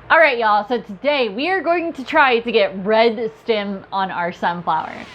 All right, y'all, so today we are going to try to get red stem on our sunflower.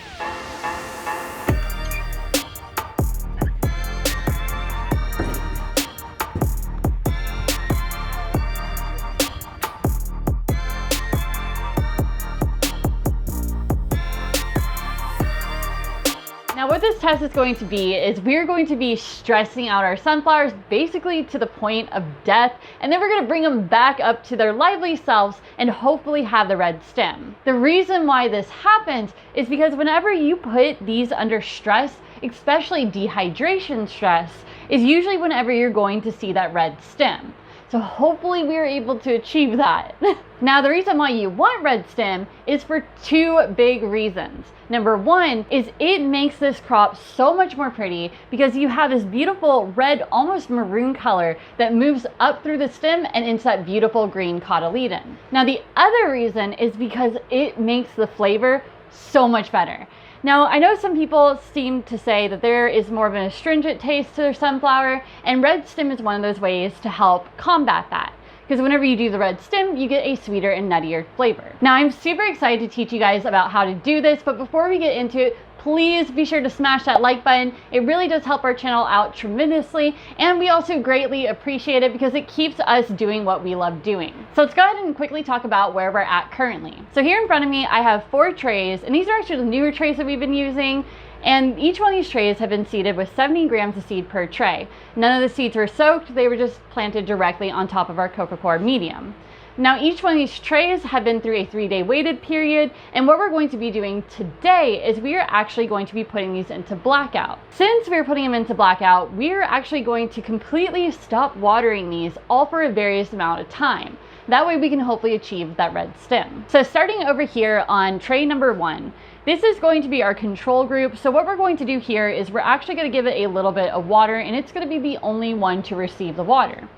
Now what this test is going to be is we're going to be stressing out our sunflowers basically to the point of death, and then we're going to bring them back up to their lively selves and hopefully have the red stem. The reason why this happens is because whenever you put these under stress, especially dehydration stress, is usually whenever you're going to see that red stem. So hopefully we are able to achieve that. Now the reason why you want red stem is for two big reasons. Number one is it makes this crop so much more pretty because you have this beautiful red, almost maroon color that moves up through the stem and into that beautiful green cotyledon. Now the other reason is because it makes the flavor so much better. Now, I know some people seem to say that there is more of an astringent taste to their sunflower, and red stem is one of those ways to help combat that. Because whenever you do the red stem, you get a sweeter and nuttier flavor. Now, I'm super excited to teach you guys about how to do this, but before we get into it, please be sure to smash that like button. It really does help our channel out tremendously, and we also greatly appreciate it because it keeps us doing what we love doing. So let's go ahead and quickly talk about where we're at currently. So here in front of me, I have 4 trays, and these are actually the newer trays that we've been using. And each one of these trays have been seeded with 70 grams of seed per tray. None of the seeds were soaked, they were just planted directly on top of our cocoa coir medium. Now each one of these trays have been through a 3-day waited period, and what we're going to be doing today is we are actually going to be putting these into blackout. Since we're putting them into blackout, we're actually going to completely stop watering these all for a various amount of time. That way we can hopefully achieve that red stem. So starting over here on tray number 1, this is going to be our control group. So what we're going to do here is we're actually going to give it a little bit of water, and it's going to be the only one to receive the water.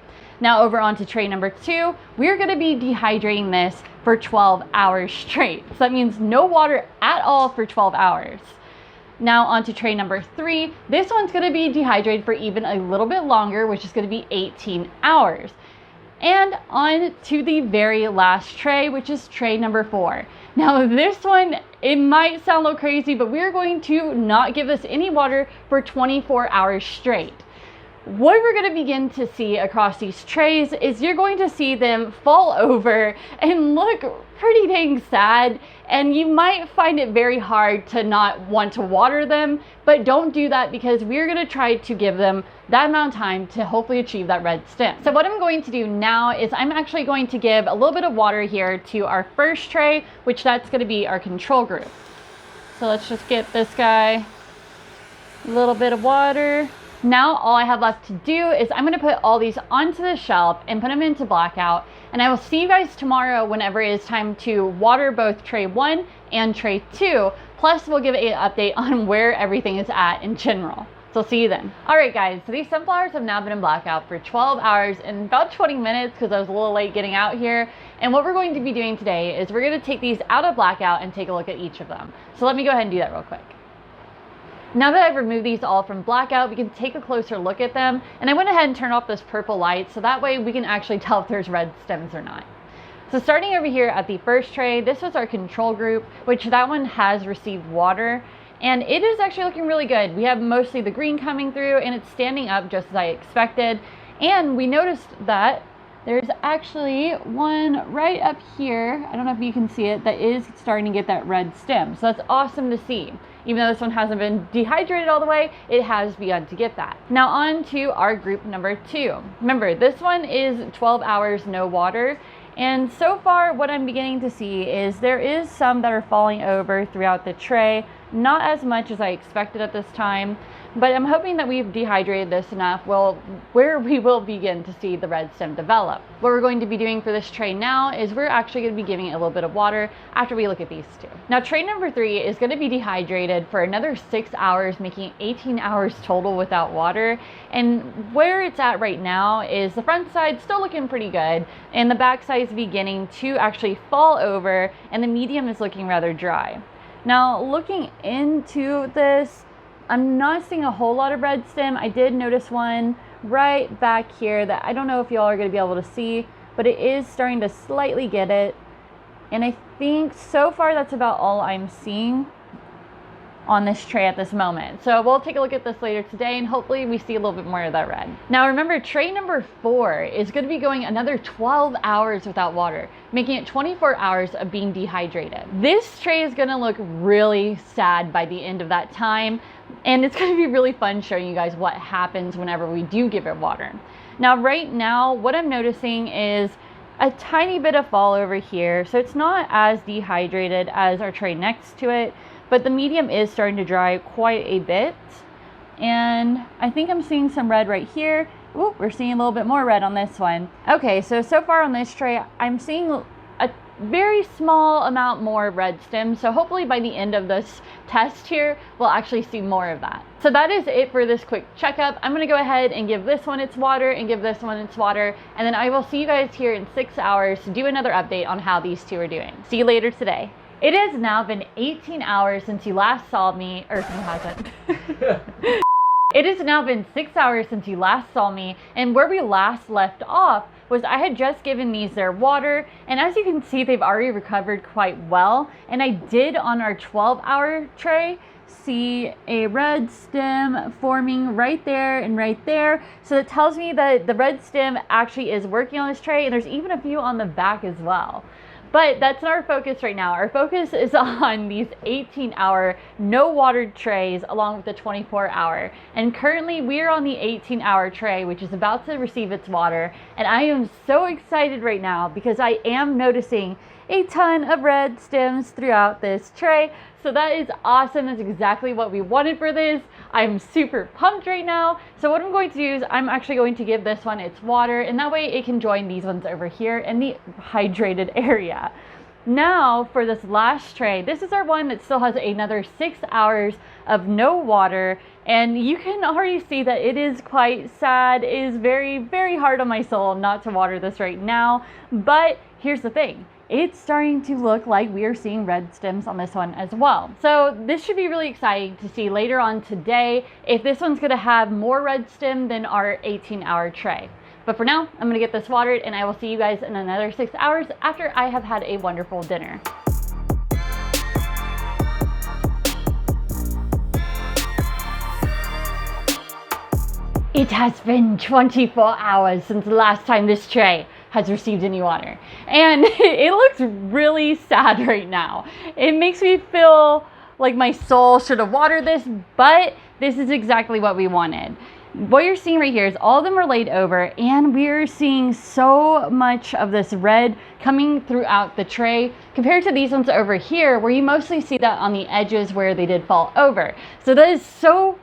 Now over onto tray number 2, we're going to be dehydrating this for 12 hours straight. So that means no water at all for 12 hours. Now onto tray number 3, this one's going to be dehydrated for even a little bit longer, which is going to be 18 hours. And on to the very last tray, which is tray number 4. Now this one, it might sound a little crazy, but we're going to not give this any water for 24 hours straight. What we're going to begin to see across these trays is you're going to see them fall over and look pretty dang sad, and you might find it very hard to not want to water them, but don't do that because we're going to try to give them that amount of time to hopefully achieve that red stem. So what I'm going to do now is I'm actually going to give a little bit of water here to our first tray, which that's going to be our control group. So let's just get this guy a little bit of water. Now all I have left to do is I'm going to put all these onto the shelf and put them into blackout, and I will see you guys tomorrow whenever it is time to water both tray 1 and tray 2, plus we'll give an update on where everything is at in general. So I'll see you then. Alright guys, so these sunflowers have now been in blackout for 12 hours and about 20 minutes because I was a little late getting out here. And what we're going to be doing today is we're going to take these out of blackout and take a look at each of them. So let me go ahead and do that real quick. Now that I've removed these all from blackout, we can take a closer look at them, and I went ahead and turned off this purple light so that way we can actually tell if there's red stems or not. So starting over here at the first tray, this was our control group, which that one has received water, and it is actually looking really good. We have mostly the green coming through, and it's standing up just as I expected, and we noticed that there's actually one right up here, I don't know if you can see it, that is starting to get that red stem. So that's awesome to see. Even though this one hasn't been dehydrated all the way, it has begun to get that. Now on to our group number 2. Remember, this one is 12 hours no water. And so far what I'm beginning to see is there is some that are falling over throughout the tray. Not as much as I expected at this time, but I'm hoping that we've dehydrated this enough where we will begin to see the red stem develop. What we're going to be doing for this tray now is we're actually going to be giving it a little bit of water after we look at these 2. Now tray number 3 is going to be dehydrated for another 6 hours, making 18 hours total without water. And where it's at right now is the front side still looking pretty good, and the back side is beginning to actually fall over, and the medium is looking rather dry. Now looking into this, I'm not seeing a whole lot of red stem. I did notice one right back here that I don't know if y'all are going to be able to see, but it is starting to slightly get it. And I think so far that's about all I'm seeing on this tray at this moment. So we'll take a look at this later today, and hopefully we see a little bit more of that red. Now remember, tray number 4 is going to be going another 12 hours without water, making it 24 hours of being dehydrated. This tray is going to look really sad by the end of that time, and it's going to be really fun showing you guys what happens whenever we do give it water. Now right now, what I'm noticing is a tiny bit of fall over here, so it's not as dehydrated as our tray next to it, but the medium is starting to dry quite a bit. And I think I'm seeing some red right here. Ooh, we're seeing a little bit more red on this one. Okay, so far on this tray, I'm seeing a very small amount more red stems. So hopefully by the end of this test here, we'll actually see more of that. So that is it for this quick checkup. I'm gonna go ahead and give this one its water and give this one its water. And then I will see you guys here in 6 hours to do another update on how these two are doing. See you later today. It has now been 18 hours since you last saw me, or who hasn't? It has now been 6 hours since you last saw me, and where we last left off was I had just given these their water, and as you can see, they've already recovered quite well. And I did on our 12-hour tray see a red stem forming right there and right there. So that tells me that the red stem actually is working on this tray, and there's even a few on the back as well. But that's not our focus right now. Our focus is on these 18-hour no watered trays along with the 24-hour. And currently we are on the 18-hour tray, which is about to receive its water. And I am so excited right now because I am noticing a ton of red stems throughout this tray. So that is awesome. That's exactly what we wanted for this. I'm super pumped right now. So what I'm going to do is I'm actually going to give this one its water, and that way it can join these ones over here in the hydrated area. Now for this last tray, this is our one that still has another 6 hours of no water, and you can already see that it is quite sad. It is very, very hard on my soul not to water this right now. But here's the thing. It's starting to look like we are seeing red stems on this one as well. So this should be really exciting to see later on today if this one's gonna have more red stem than our 18-hour tray. But for now, I'm gonna get this watered, and I will see you guys in another 6 hours after I have had a wonderful dinner. It has been 24 hours since the last time this tray has received any water, and it looks really sad right now. It makes me feel like my soul should have watered this, but this is exactly what we wanted. What you're seeing right here is all of them are laid over, and we're seeing so much of this red coming throughout the tray compared to these ones over here where you mostly see that on the edges where they did fall over. So that is so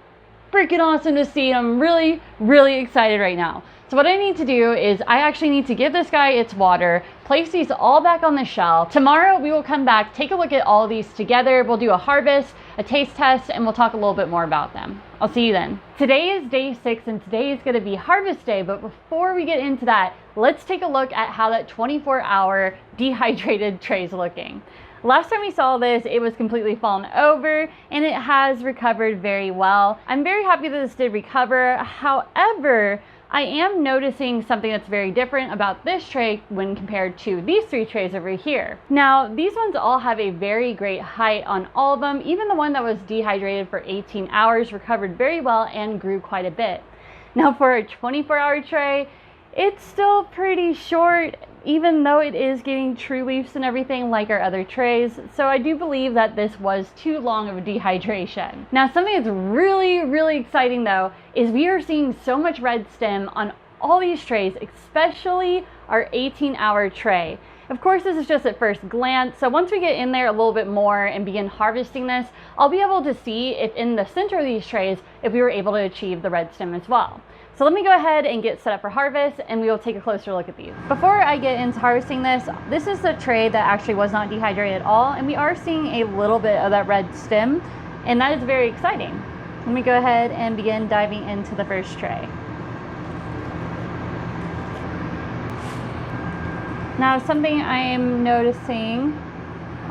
freaking awesome to see. I'm really, really excited right now. So what I need to do is I actually need to give this guy its water, place these all back on the shelf. Tomorrow we will come back, take a look at all of these together. We'll do a harvest, a taste test, and we'll talk a little bit more about them. I'll see you then. Today is day 6, and today is gonna be harvest day, but before we get into that, let's take a look at how that 24-hour dehydrated tray is looking. Last time we saw this, it was completely fallen over, and it has recovered very well. I'm very happy that this did recover. However, I am noticing something that's very different about this tray when compared to these 3 trays over here. Now, these ones all have a very great height on all of them. Even the one that was dehydrated for 18 hours recovered very well and grew quite a bit. Now for a 24-hour tray, it's still pretty short, even though it is getting true leaves and everything like our other trays. So I do believe that this was too long of a dehydration. Now, something that's really, really exciting though, is we are seeing so much red stem on all these trays, especially our 18-hour tray. Of course, this is just at first glance. So once we get in there a little bit more and begin harvesting this, I'll be able to see if in the center of these trays, if we were able to achieve the red stem as well. So let me go ahead and get set up for harvest, and we will take a closer look at these. Before I get into harvesting this is a tray that actually was not dehydrated at all, and we are seeing a little bit of that red stem, and that is very exciting. Let me go ahead and begin diving into the first tray. Now, something I am noticing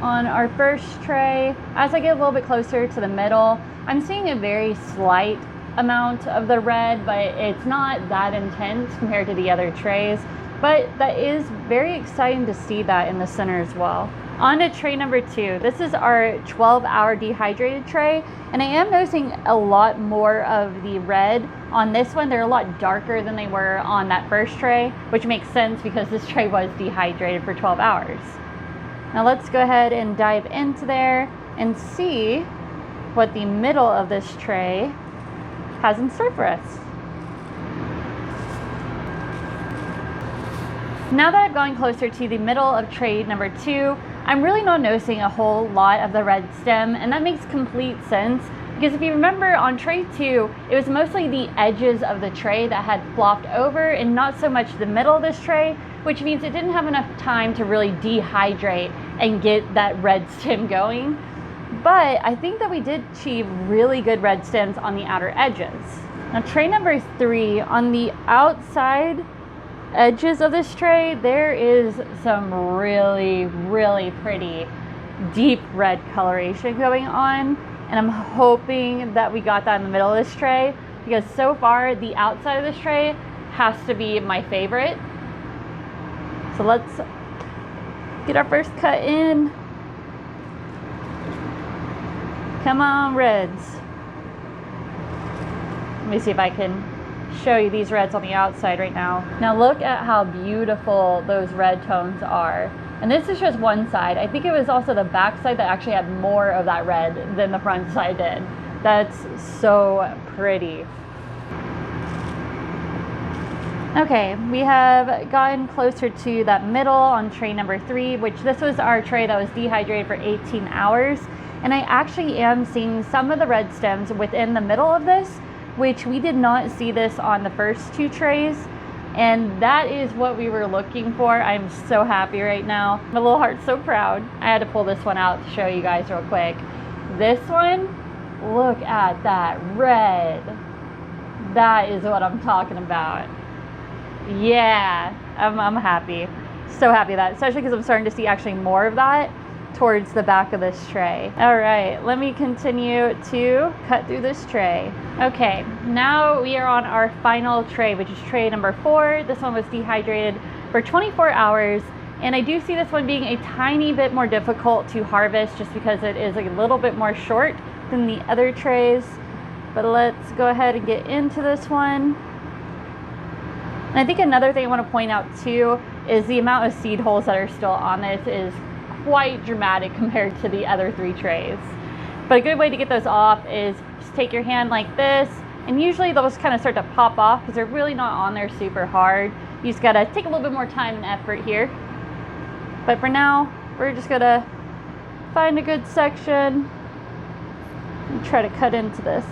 on our first tray, as I get a little bit closer to the middle, I'm seeing a very slight amount of the red, but it's not that intense compared to the other trays. but that is very exciting to see that in the center as well. On to tray number 2. This is our 12-hour dehydrated tray, and I am noticing a lot more of the red on this one. They're a lot darker than they were on that first tray, which makes sense because this tray was dehydrated for 12 hours. Now let's go ahead and dive into there and see what the middle of this tray has in store for us. Now that I've gone closer to the middle of tray number 2, I'm really not noticing a whole lot of the red stem, and that makes complete sense because if you remember on tray 2, it was mostly the edges of the tray that had flopped over and not so much the middle of this tray, which means it didn't have enough time to really dehydrate and get that red stem going. But I think that we did achieve really good red stems on the outer edges. Now tray number 3, on the outside edges of this tray, there is some really pretty deep red coloration going on, and I'm hoping that we got that in the middle of this tray because so far the outside of this tray has to be my favorite. So let's get our first cut in. Come on, reds. Let me see if I can show you these reds on the outside right now. Now look at how beautiful those red tones are. And this is just one side. I think it was also the back side that actually had more of that red than the front side did. That's so pretty. Okay, we have gotten closer to that middle on tray number 3, which this was our tray that was dehydrated for 18 hours. And I actually am seeing some of the red stems within the middle of this, which we did not see this on the first 2 trays. And that is what we were looking for. I'm so happy right now. My little heart's so proud. I had to pull this one out to show you guys real quick. This one, look at that red. That is what I'm talking about. Yeah, I'm happy. So happy that, especially because I'm starting to see actually more of that towards the back of this tray. All right, let me continue to cut through this tray. Okay, now we are on our final tray, which is tray number 4. This one was dehydrated for 24 hours. And I do see this one being a tiny bit more difficult to harvest just because it is a little bit more short than the other trays. But let's go ahead and get into this one. And I think another thing I want to point out too is the amount of seed holes that are still on this is quite dramatic compared to the other 3 trays. But a good way to get those off is just take your hand like this, and usually those kind of start to pop off because they're really not on there super hard. You just gotta take a little bit more time and effort here. But for now, we're just gonna find a good section and try to cut into this.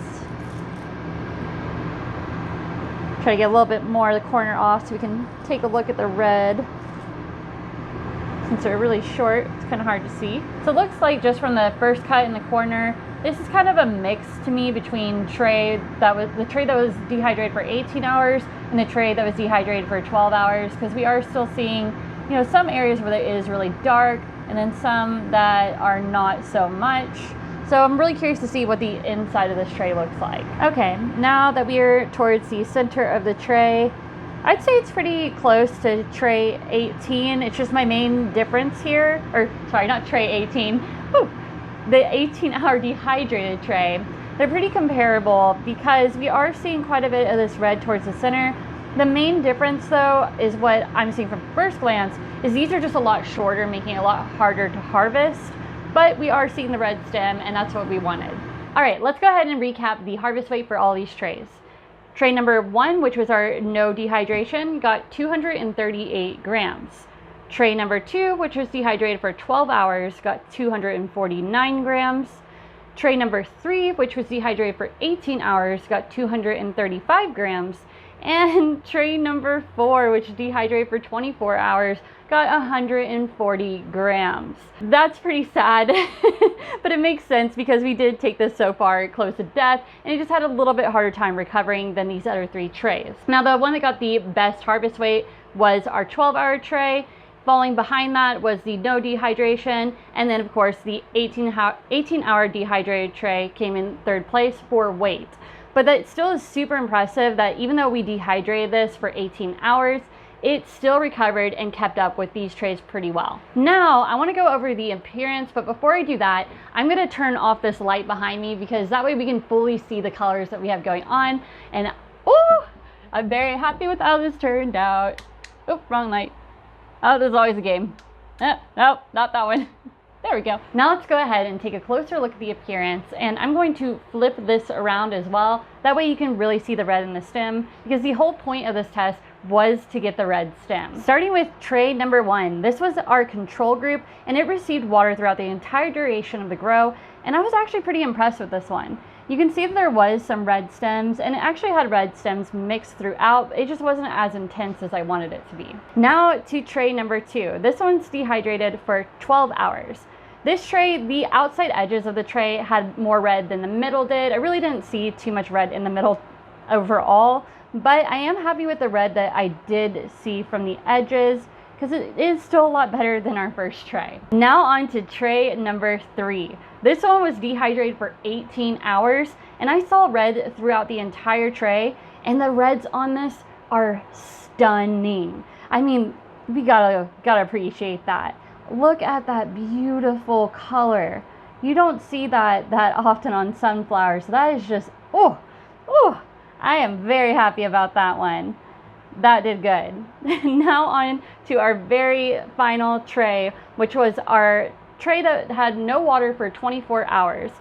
Try to get a little bit more of the corner off so we can take a look at the red. Since they're really short, it's kind of hard to see. So it looks like just from the first cut in the corner, this is kind of a mix to me between the tray that was dehydrated for 18 hours and the tray that was dehydrated for 12 hours, because we are still seeing, you know, some areas where it is really dark and then some that are not so much. So I'm really curious to see what the inside of this tray looks like. Okay, now that we're towards the center of the tray, I'd say it's pretty close to tray 18. It's just my main difference here, or sorry, not tray 18. Whew. The 18-hour dehydrated tray. They're pretty comparable because we are seeing quite a bit of this red towards the center. The main difference though is what I'm seeing from first glance is these are just a lot shorter, making it a lot harder to harvest, but we are seeing the red stem and that's what we wanted. All right, let's go ahead and recap the harvest weight for all these trays. Tray number 1, which was our no dehydration, got 238 grams. Tray number 2, which was dehydrated for 12 hours, got 249 grams. Tray number 3, which was dehydrated for 18 hours, got 235 grams. And tray number 4, which was dehydrated for 24 hours, got 140 grams. That's pretty sad, but it makes sense because we did take this so far close to death and it just had a little bit harder time recovering than these other 3 trays. Now the one that got the best harvest weight was our 12-hour tray. Falling behind that was the no dehydration, and then of course the 18-hour dehydrated tray came in 3rd place for weight. But that still is super impressive that even though we dehydrated this for 18 hours, it still recovered and kept up with these trays pretty well. Now, I want to go over the appearance, but before I do that, I'm going to turn off this light behind me because that way we can fully see the colors that we have going on. And oh, I'm very happy with how this turned out. Oh, wrong light. Oh, there's always a game. Nope, not that one. There we go. Now let's go ahead and take a closer look at the appearance, and I'm going to flip this around as well. That way you can really see the red in the stem, because the whole point of this test was to get the red stem. Starting with tray number 1, this was our control group, and it received water throughout the entire duration of the grow, and I was actually pretty impressed with this one. You can see that there was some red stems, and it actually had red stems mixed throughout. It just wasn't as intense as I wanted it to be. Now to tray number 2. This one's dehydrated for 12 hours. This tray, the outside edges of the tray had more red than the middle did. I really didn't see too much red in the middle overall, but I am happy with the red that I did see from the edges, because it is still a lot better than our first tray. Now on to tray number 3. This one was dehydrated for 18 hours, and I saw red throughout the entire tray, and the reds on this are stunning. I mean, we gotta appreciate that. Look at that beautiful color. You don't see that often on sunflowers. That is just, oh, I am very happy about that one. That did good. Now on to our very final tray, which was our tray that had no water for 24 hours.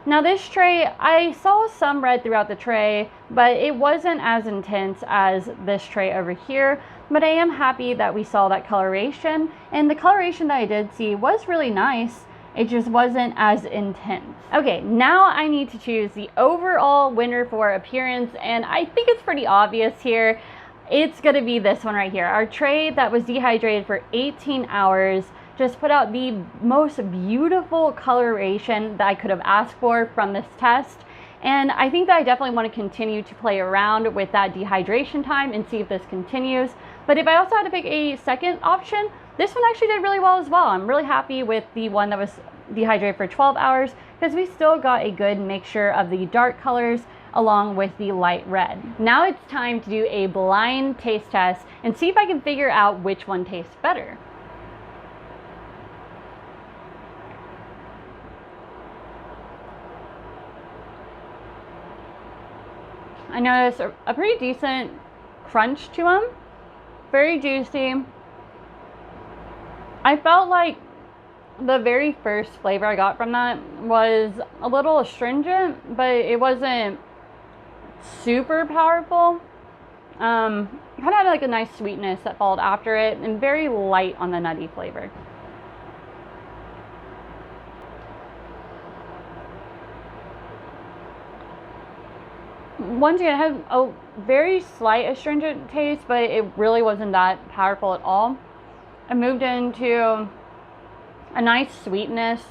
Now this tray, I saw some red throughout the tray, but it wasn't as intense as this tray over here. But I am happy that we saw that coloration, and the coloration that I did see was really nice. It just wasn't as intense. Okay, now I need to choose the overall winner for appearance, and I think it's pretty obvious here. It's gonna be this one right here. Our tray that was dehydrated for 18 hours just put out the most beautiful coloration that I could have asked for from this test. And I think that I definitely want to continue to play around with that dehydration time and see if this continues. But if I also had to pick a second option, this one actually did really well as well. I'm really happy with the one that was dehydrated for 12 hours because we still got a good mixture of the dark colors along with the light red. Now it's time to do a blind taste test and see if I can figure out which one tastes better. I noticed a pretty decent crunch to them. Very juicy. I felt like the very first flavor I got from that was a little astringent, but it wasn't super powerful. Kind of had like a nice sweetness that followed after it, and very light on the nutty flavor. Once again, it had a very slight astringent taste, but it really wasn't that powerful at all. I moved into a nice sweetness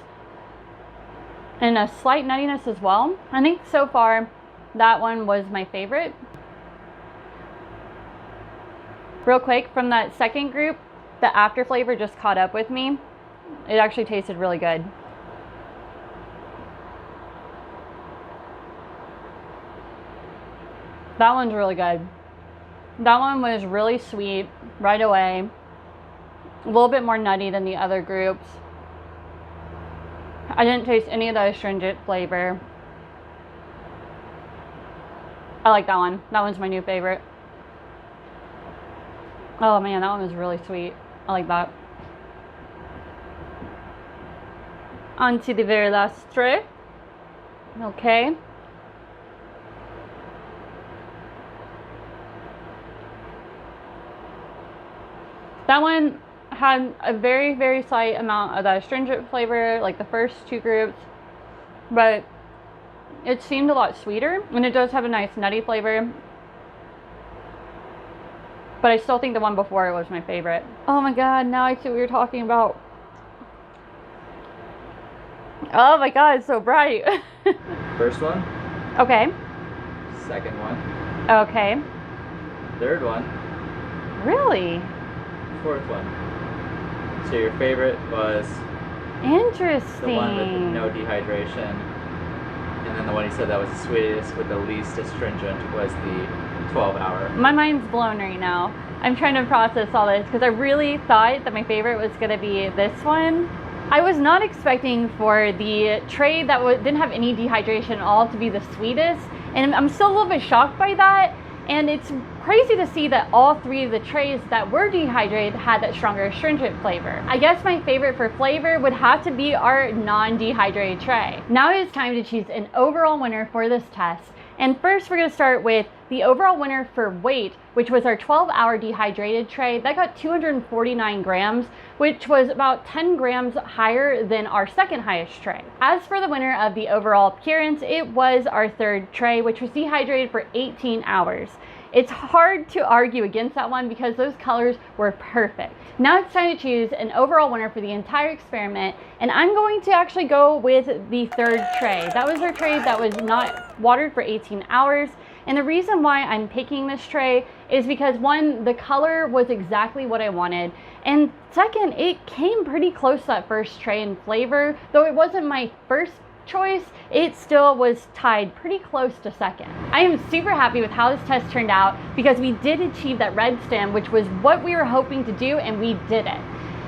and a slight nuttiness as well. I think so far that one was my favorite. Real quick, from that second group, the after flavor just caught up with me. It actually tasted really good. That one's really good. That one was really sweet right away. A little bit more nutty than the other groups. I didn't taste any of the astringent flavor. I like that one. That one's my new favorite. Oh man, that one was really sweet. I like that. On to the very last tray. Okay. That one had a very, very slight amount of the astringent flavor, like the first two groups, but it seemed a lot sweeter, and it does have a nice nutty flavor. But I still think the one before it was my favorite. Oh my god, now I see what you're talking about. Oh my god, it's so bright. First one. Okay. Second one. Okay. Third one. Really? Fourth one. So your favorite was Interesting. the one with no dehydration. And then the one you said that was the sweetest with the least astringent was the 12-hour. My mind's blown right now. I'm trying to process all this because I really thought that my favorite was going to be this one. I was not expecting for the tray that didn't have any dehydration at all to be the sweetest, and I'm still a little bit shocked by that. And it's crazy to see that all three of the trays that were dehydrated had that stronger astringent flavor. I guess my favorite for flavor would have to be our non-dehydrated tray. Now it is time to choose an overall winner for this test. And first we're going to start with the overall winner for weight, which was our 12-hour dehydrated tray. That got 249 grams, which was about 10 grams higher than our second highest tray. As for the winner of the overall appearance, it was our third tray, which was dehydrated for 18 hours. It's hard to argue against that one because those colors were perfect. Now it's time to choose an overall winner for the entire experiment, and I'm going to actually go with the third tray. That was our tray that was not watered for 18 hours. And the reason why I'm picking this tray is because one, the color was exactly what I wanted. And second, it came pretty close to that first tray in flavor. Though it wasn't my first choice, it still was tied pretty close to second. I am super happy with how this test turned out because we did achieve that red stem, which was what we were hoping to do, and we did it.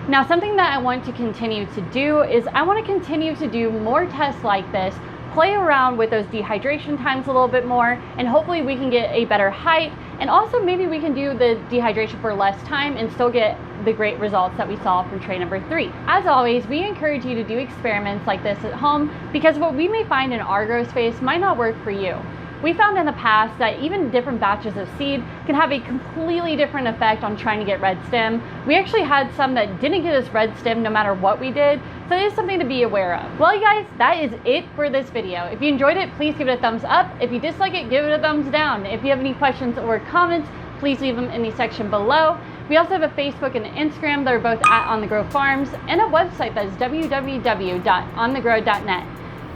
Now, something that I want to continue to do is I want to continue to do more tests like this, play around with those dehydration times a little bit more, and hopefully we can get a better height, and also maybe we can do the dehydration for less time and still get the great results that we saw from tray number 3. As always, we encourage you to do experiments like this at home because what we may find in our grow space might not work for you. We found in the past that even different batches of seed can have a completely different effect on trying to get red stem. We actually had some that didn't get us red stem no matter what we did, so it is something to be aware of. Well, you guys, that is it for this video. If you enjoyed it, please give it a thumbs up. If you dislike it, give it a thumbs down. If you have any questions or comments, please leave them in the section below. We also have a Facebook and an Instagram that are both at On The Grow Farms, and a website that is www.onthegrow.net.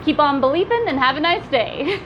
Keep on believing and have a nice day.